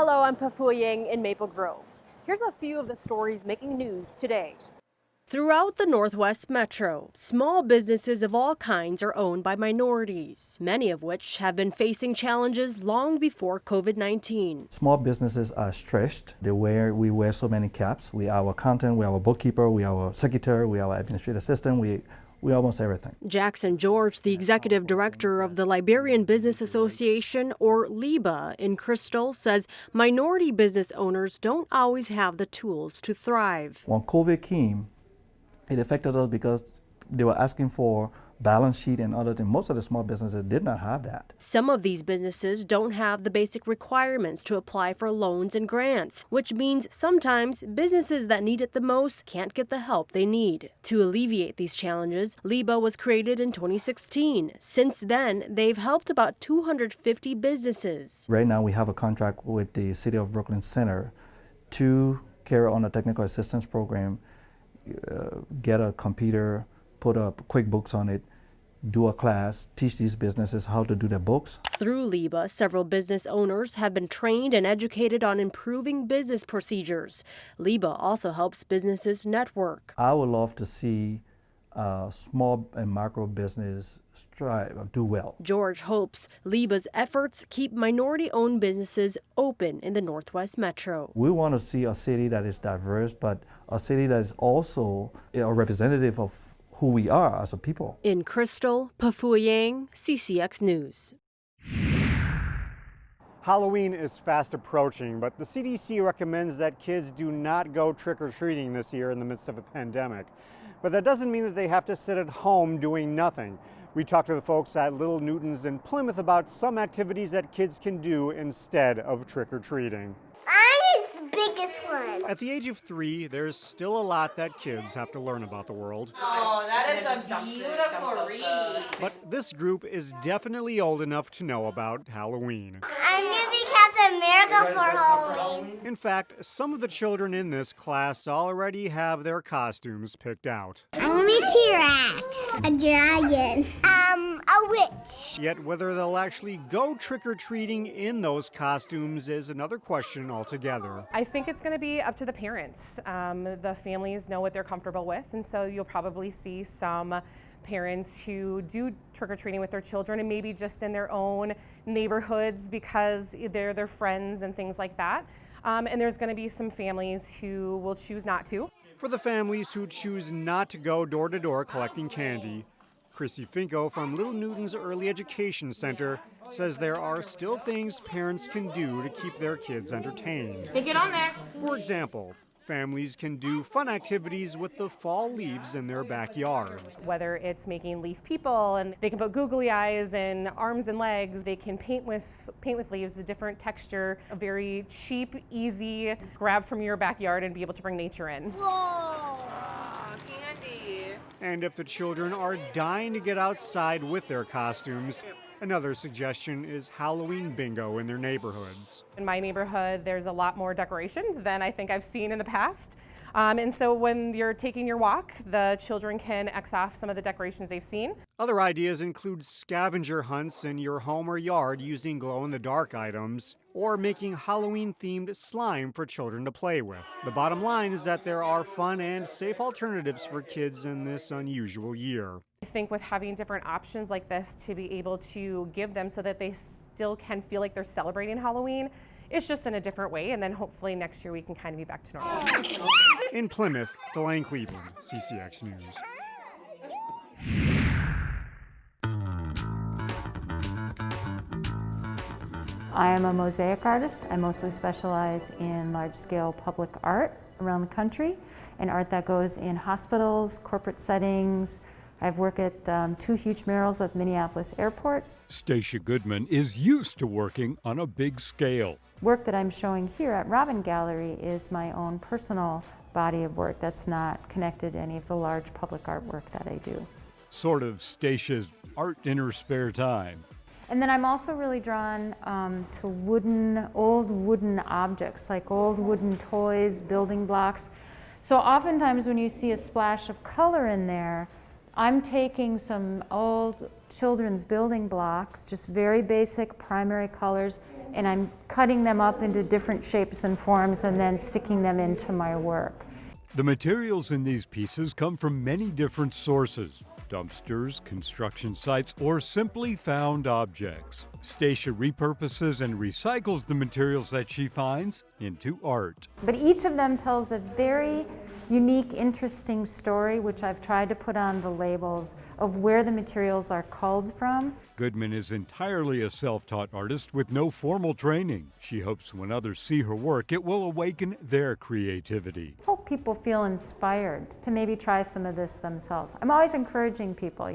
Hello, I'm Pafuying in Maple Grove. Here's a few of the stories making news today. Throughout the Northwest Metro, small businesses of all kinds are owned by minorities, many of which have been facing challenges long before COVID-19. Small businesses are stretched. We wear so many caps. We are our accountant, we are our bookkeeper, we are our secretary, we are our administrative assistant, we almost everything. Jackson George, the executive director of the Liberian Business Association, or LIBA, in Crystal, says minority business owners don't always have the tools to thrive. When COVID came, it affected us because they were asking for balance sheet and other things. Most of the small businesses did not have that. Some of these businesses don't have the basic requirements to apply for loans and grants, which means sometimes businesses that need it the most can't get the help they need. To alleviate these challenges, LIBA was created in 2016. Since then, they've helped about 250 businesses. Right now we have a contract with the City of Brooklyn Center to carry on a technical assistance program, get a computer, put up QuickBooks on it, do a class, teach these businesses how to do their books. Through LIBA, several business owners have been trained and educated on improving business procedures. LIBA also helps businesses network. I would love to see small and micro business do well. George hopes LIBA's efforts keep minority-owned businesses open in the Northwest Metro. We want to see a city that is diverse, but a city that is also a representative of who we are as a people. In Crystal, Pafuying, CCX News. Halloween is fast approaching, but the CDC recommends that kids do not go trick-or-treating this year in the midst of a pandemic. But that doesn't mean that they have to sit at home doing nothing. We talked to the folks at Little Newton's in Plymouth about some activities that kids can do instead of trick-or-treating. I'm the biggest one. At the age of 3, there's still a lot that kids have to learn about the world. Oh, that is a beautiful read. But this group is definitely old enough to know about Halloween. I'm going to be Captain America for Halloween. In fact, some of the children in this class already have their costumes picked out. I'm going to be T-Rex, a dragon, a witch. Yet whether they'll actually go trick-or-treating in those costumes is another question altogether. I think it's going to be up to the parents. The families know what they're comfortable with, and so you'll probably see some parents who do trick-or-treating with their children and maybe just in their own neighborhoods because they're their friends and things like that. And there's going to be some families who will choose not to. For the families who choose not to go door-to-door collecting candy, Chrissy Finko from Little Newton's Early Education Center says there are still things parents can do to keep their kids entertained. Stick it on there. For example, families can do fun activities with the fall leaves in their backyards. Whether it's making leaf people, and they can put googly eyes and arms and legs. They can paint with leaves, a different texture, a very cheap, easy grab from your backyard and be able to bring nature in. Whoa, candy. And if the children are dying to get outside with their costumes, another suggestion is Halloween bingo in their neighborhoods. In my neighborhood, there's a lot more decoration than I think I've seen in the past. And so when you're taking your walk, the children can X off some of the decorations they've seen. Other ideas include scavenger hunts in your home or yard using glow-in-the-dark items, or making Halloween-themed slime for children to play with. The bottom line is that there are fun and safe alternatives for kids in this unusual year. I think with having different options like this to be able to give them so that they still can feel like they're celebrating Halloween, it's just in a different way, and then hopefully next year we can kind of be back to normal. In Plymouth, Delane Cleveland, CCX News. I am a mosaic artist. I mostly specialize in large-scale public art around the country, and art that goes in hospitals, corporate settings. I've worked at 2 huge murals at Minneapolis Airport. Stacia Goodman is used to working on a big scale. Work that I'm showing here at Robbinsdale Gallery is my own personal body of work that's not connected to any of the large public artwork that I do. Sort of Stacia's art in her spare time. And then I'm also really drawn to old wooden objects, like old wooden toys, building blocks. So oftentimes when you see a splash of color in there, I'm taking some old children's building blocks, just very basic primary colors, and I'm cutting them up into different shapes and forms and then sticking them into my work. The materials in these pieces come from many different sources: dumpsters, construction sites, or simply found objects. Stacia repurposes and recycles the materials that she finds into art. But each of them tells a very unique, interesting story, which I've tried to put on the labels of where the materials are culled from. Goodman is entirely a self-taught artist with no formal training. She hopes when others see her work, it will awaken their creativity. I hope people feel inspired to maybe try some of this themselves. I'm always encouraging people,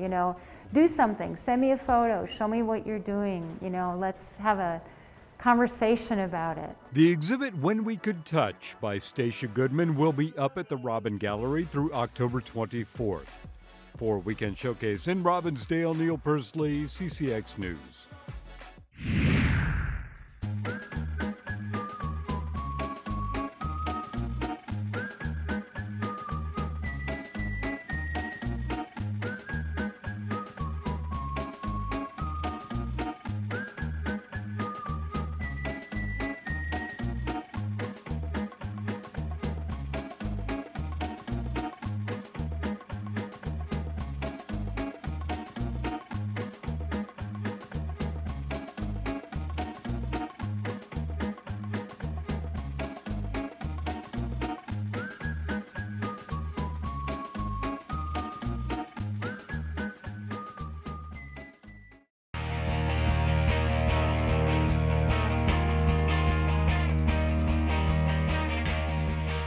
do something, send me a photo, show me what you're doing, let's have a conversation about it. The exhibit When We Could Touch by Stacia Goodman will be up at the Robin Gallery through October 24th. For Weekend Showcase in Robbinsdale, Neil Persley, CCX News.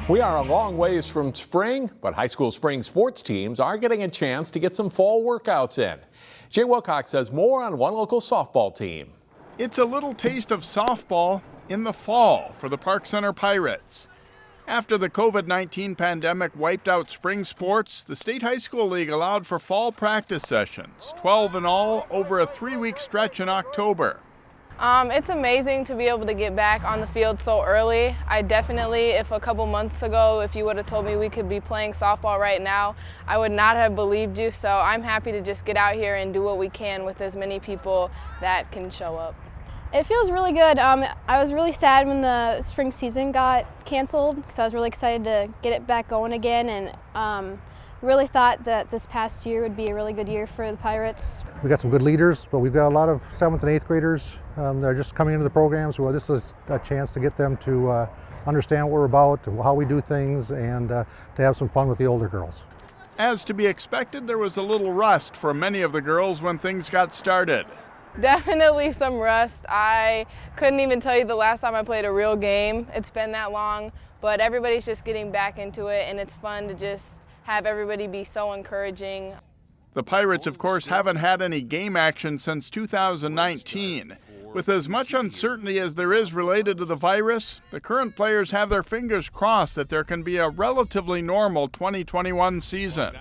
We are a long ways from spring, but high school spring sports teams are getting a chance to get some fall workouts in. Jay Wilcox says more on one local softball team. It's a little taste of softball in the fall for the Park Center Pirates. After the COVID-19 pandemic wiped out spring sports, the State High School League allowed for fall practice sessions, 12 in all, over a 3-week stretch in October. It's amazing to be able to get back on the field so early. I definitely, if a couple months ago, if you would have told me we could be playing softball right now, I would not have believed you. So I'm happy to just get out here and do what we can with as many people that can show up. It feels really good. I was really sad when the spring season got canceled, so I was really excited to get it back going again, and really thought that this past year would be a really good year for the Pirates. We got some good leaders, but we've got a lot of 7th and 8th graders. They're just coming into the program, so this is a chance to get them to understand what we're about, how we do things, and to have some fun with the older girls. As to be expected, there was a little rust for many of the girls when things got started. Definitely some rust. I couldn't even tell you the last time I played a real game. It's been that long, but everybody's just getting back into it, and it's fun to just have everybody be so encouraging. The Pirates, of course, haven't had any game action since 2019. With as much uncertainty as there is related to the virus, the current players have their fingers crossed that there can be a relatively normal 2021 season.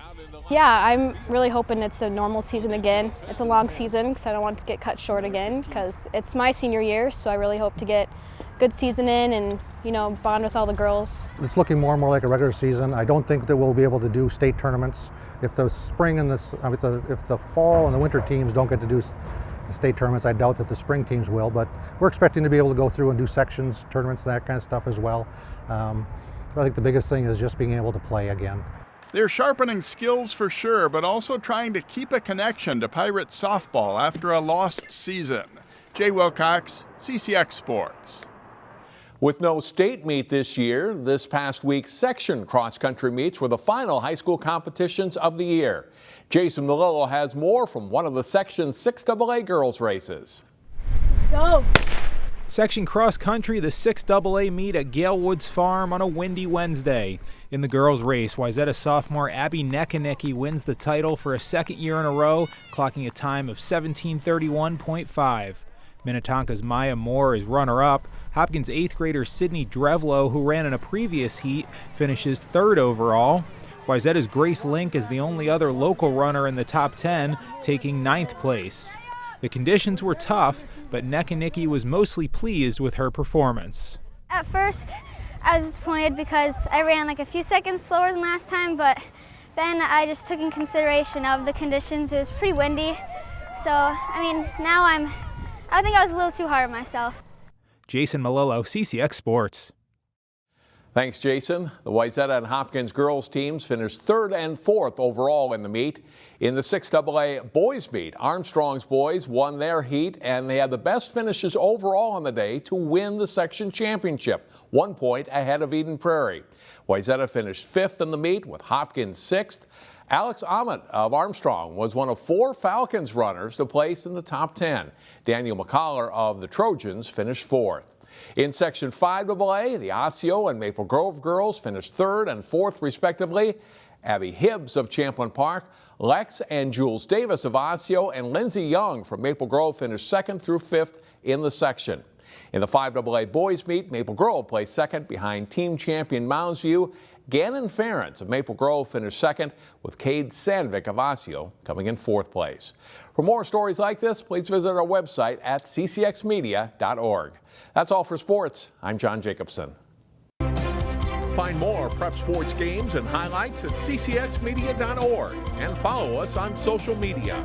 Yeah, I'm really hoping it's a normal season again. It's a long season because I don't want it to get cut short again, because it's my senior year, so I really hope to get a good season in and, bond with all the girls. It's looking more and more like a regular season. I don't think that we'll be able to do state tournaments. If the spring and if the fall and the winter teams don't get to do the state tournaments, I doubt that the spring teams will, but we're expecting to be able to go through and do sections, tournaments, that kind of stuff as well. I think the biggest thing is just being able to play again. They're sharpening skills for sure, but also trying to keep a connection to Pirate softball after a lost season. Jay Wilcox, CCX Sports. With no state meet this year, this past week's section cross-country meets were the final high school competitions of the year. Jason Melillo has more from one of the section's 6AA girls races. Go! Section cross country, the 6AA meet at Gale Woods Farm on a windy Wednesday. In the girls' race, Wayzata sophomore Abby Nekanicki wins the title for a second year in a row, clocking a time of 17:31.5. Minnetonka's Maya Moore is runner-up. Hopkins 8th grader Sydney Drevlo, who ran in a previous heat, finishes 3rd overall. Wayzata's Grace Link is the only other local runner in the top 10, taking 9th place. The conditions were tough, but Nekanicki was mostly pleased with her performance. At first, I was disappointed because I ran like a few seconds slower than last time, but then I just took in consideration of the conditions. It was pretty windy. So, I mean, now I think I was a little too hard on myself. Jason Malillo, CCX Sports. Thanks, Jason. The Wayzata and Hopkins girls teams finished 3rd and 4th overall in the meet. In the 6AA boys meet, Armstrong's boys won their heat, and they had the best finishes overall on the day to win the section championship, 1 point ahead of Eden Prairie. Wayzata finished 5th in the meet with Hopkins 6th. Alex Ahmed of Armstrong was one of 4 Falcons runners to place in the top 10. Daniel McCollar of the Trojans finished 4th. In Section 5AA, the Osseo and Maple Grove girls finished 3rd and 4th respectively. Abby Hibbs of Champlin Park, Lex and Jules Davis of Osseo, and Lindsay Young from Maple Grove finished 2nd through 5th in the section. In the 5AA boys meet, Maple Grove placed 2nd behind team champion Mounds View. Gannon Ferentz of Maple Grove finished 2nd, with Cade Sandvik of Osseo coming in 4th place. For more stories like this, please visit our website at ccxmedia.org. That's all for sports. I'm John Jacobson. Find more prep sports games and highlights at ccxmedia.org and follow us on social media.